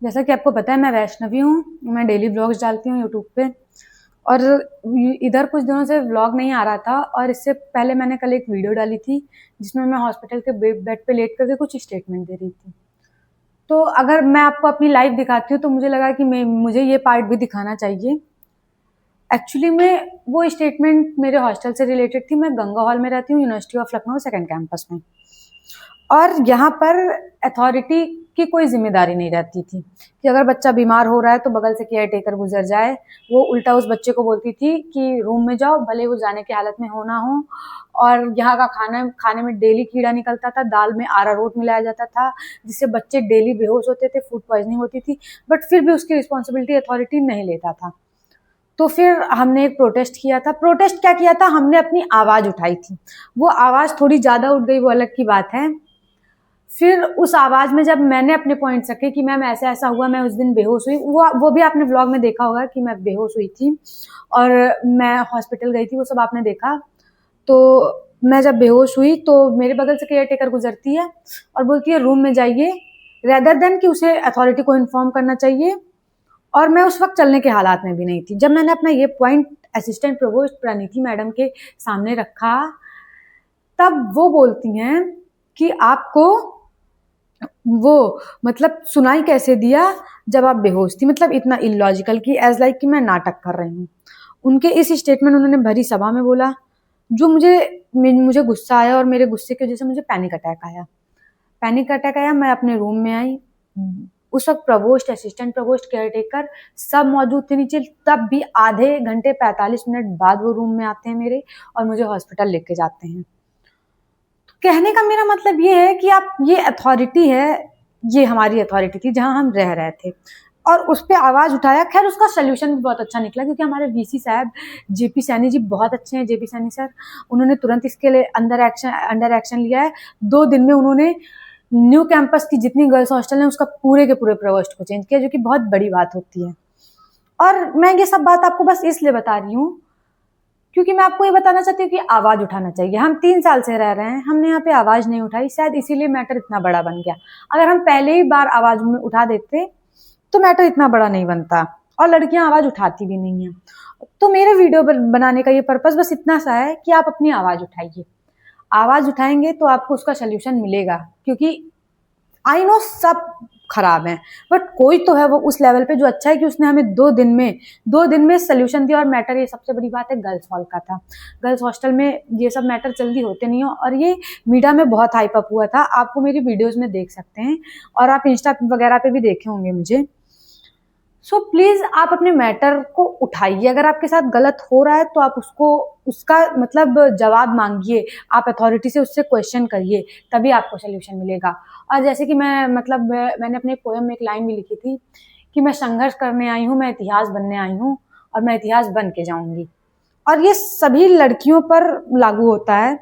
जैसा कि आपको पता है मैं वैष्णवी हूँ, मैं डेली व्लॉग्स डालती हूँ यूट्यूब पे। और इधर कुछ दिनों से व्लॉग नहीं आ रहा था, और इससे पहले मैंने कल एक वीडियो डाली थी जिसमें मैं हॉस्पिटल के बेड पे लेट करके कुछ स्टेटमेंट दे रही थी। तो अगर मैं आपको अपनी लाइफ दिखाती हूँ तो मुझे लगा कि मुझे ये पार्ट भी दिखाना चाहिए। एक्चुअली में वो स्टेटमेंट मेरे हॉस्टल से रिलेटेड थी। मैं गंगा हॉल में रहती हूँ, university of Lucknow second campus में। और यहाँ पर अथॉरिटी की कोई जिम्मेदारी नहीं रहती थी कि अगर बच्चा बीमार हो रहा है तो बगल से केयर टेकर गुजर जाए। वो उल्टा उस बच्चे को बोलती थी कि रूम में जाओ, भले वो जाने की हालत में हो ना हो। और यहाँ का खाने में डेली कीड़ा निकलता था, दाल में अरारोट मिलाया जाता था जिससे बच्चे डेली बेहोश होते थे, फूड पॉइजनिंग होती थी। बट फिर भी उसकी रिस्पॉन्सिबिलिटी अथॉरिटी नहीं लेता था। तो फिर हमने एक प्रोटेस्ट किया था। प्रोटेस्ट क्या किया था, हमने अपनी आवाज़ उठाई थी। वो आवाज़ थोड़ी ज़्यादा उठ गई, वो अलग की बात है। फिर उस आवाज़ में जब मैंने अपने पॉइंट्स रखे कि मैम ऐसा ऐसा हुआ, मैं उस दिन बेहोश हुई, वो भी आपने व्लॉग में देखा होगा कि मैं बेहोश हुई थी और मैं हॉस्पिटल गई थी, वो सब आपने देखा। तो मैं जब बेहोश हुई तो मेरे बगल से केयर टेकर गुजरती है और बोलती है रूम में जाइए, रेदर देन कि उसे अथॉरिटी को इन्फॉर्म करना चाहिए। और मैं उस वक्त चलने के हालात में भी नहीं थी। जब मैंने अपना ये point assistant provost Praniti madam के सामने रखा, तब वो बोलती हैं कि आपको वो मतलब सुनाई कैसे दिया जब आप बेहोश थी। मतलब इतना इलॉजिकल कि एज लाइक कि मैं नाटक कर रही हूँ। उनके इस स्टेटमेंट उन्होंने भरी सभा में बोला, जो मुझे गुस्सा आया और मेरे गुस्से की वजह से मुझे पैनिक अटैक आया। मैं अपने रूम में आई। उस वक्त प्रवोस्ट, असिस्टेंट प्रवोस्ट, केयर टेकर सब मौजूद थे नीचे। तब भी आधे घंटे 45 मिनट बाद वो रूम में आते हैं मेरे और मुझे हॉस्पिटल लेके जाते हैं। कहने का मेरा मतलब ये है कि आप, ये अथॉरिटी है, ये हमारी अथॉरिटी थी जहां हम रह रहे थे और उस पर आवाज उठाया। खैर उसका सोल्यूशन भी बहुत अच्छा निकला क्योंकि हमारे वीसी साहब जेपी सैनी जी बहुत अच्छे हैं। जेपी सैनी सर, उन्होंने तुरंत इसके लिए अंडर एक्शन लिया है। 2 दिन में उन्होंने न्यू कैंपस की जितनी गर्ल्स हॉस्टल है उसका पूरे के पूरे प्रवोस्ट को चेंज किया, जो कि बहुत बड़ी बात होती है। और मैं ये सब बात आपको बस इसलिए बता रही हूँ क्योंकि मैं आपको ये बताना चाहती हूँ कि आवाज उठाना चाहिए। हम 3 साल से रह रहे हैं, हमने यहाँ पे आवाज नहीं उठाई, शायद इसीलिए मैटर इतना बड़ा बन गया। अगर हम पहले ही बार आवाज में उठा देते तो मैटर इतना बड़ा नहीं बनता, और लड़कियां आवाज उठाती भी नहीं है। तो मेरे वीडियो बनाने का ये पर्पस बस इतना सा है कि आप अपनी आवाज उठाइए। आवाज उठाएंगे तो आपको उसका सोल्यूशन मिलेगा, क्योंकि आई नो सब खराब है बट कोई तो है वो उस लेवल पे जो अच्छा है कि उसने हमें 2 दिन में सोल्यूशन दिया। और मैटर, ये सबसे बड़ी बात है, गर्ल्स हॉल का था। गर्ल्स हॉस्टल में ये सब मैटर जल्दी होते नहीं हो, और ये मीडिया में बहुत हाइप अप हुआ था। आपको मेरी वीडियोस में देख सकते हैं और आप इंस्टा वगैरह पे भी देखे होंगे मुझे। सो प्लीज आप अपने मैटर को उठाइए। अगर आपके साथ गलत हो रहा है तो आप उसका मतलब जवाब मांगिए, आप अथॉरिटी से उससे क्वेश्चन करिए, तभी आपको सोल्यूशन मिलेगा। और जैसे कि मैंने अपने पोएम में एक लाइन भी लिखी थी कि मैं संघर्ष करने आई हूँ, मैं इतिहास बनने आई हूँ और मैं इतिहास बन के जाऊंगी। और ये सभी लड़कियों पर लागू होता है।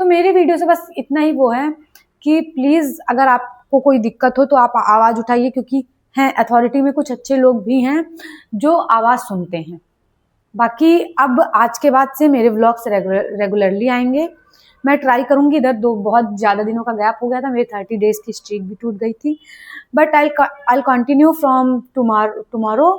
तो मेरी वीडियो से बस इतना ही वो है कि प्लीज अगर आपको कोई दिक्कत हो तो आप आवाज उठाइए, क्योंकि हैं अथॉरिटी में कुछ अच्छे लोग भी हैं जो आवाज सुनते हैं। बाकी अब आज के बाद से मेरे व्लॉग्स रेगुलरली आएंगे। मैं ट्राई करूंगी। इधर बहुत ज़्यादा दिनों का गैप हो गया था, मेरी 30 डेज की स्ट्रीक भी टूट गई थी, but I continue from tomorrow.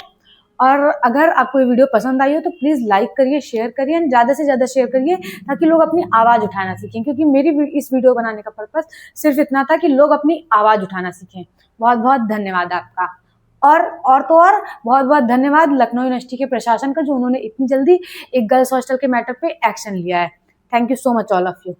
और अगर आपको ये वीडियो पसंद आई हो तो प्लीज़ लाइक करिए, शेयर करिए एंड ज़्यादा से ज़्यादा शेयर करिए ताकि लोग अपनी आवाज़ उठाना सीखें। क्योंकि मेरी इस वीडियो बनाने का पर्पस सिर्फ इतना था कि लोग अपनी आवाज़ उठाना सीखें। बहुत बहुत धन्यवाद आपका। और बहुत बहुत धन्यवाद लखनऊ यूनिवर्सिटी के प्रशासन का, जो उन्होंने इतनी जल्दी एक गर्ल्स हॉस्टल के मैटर पे एक्शन लिया है। Thank you so much all of you.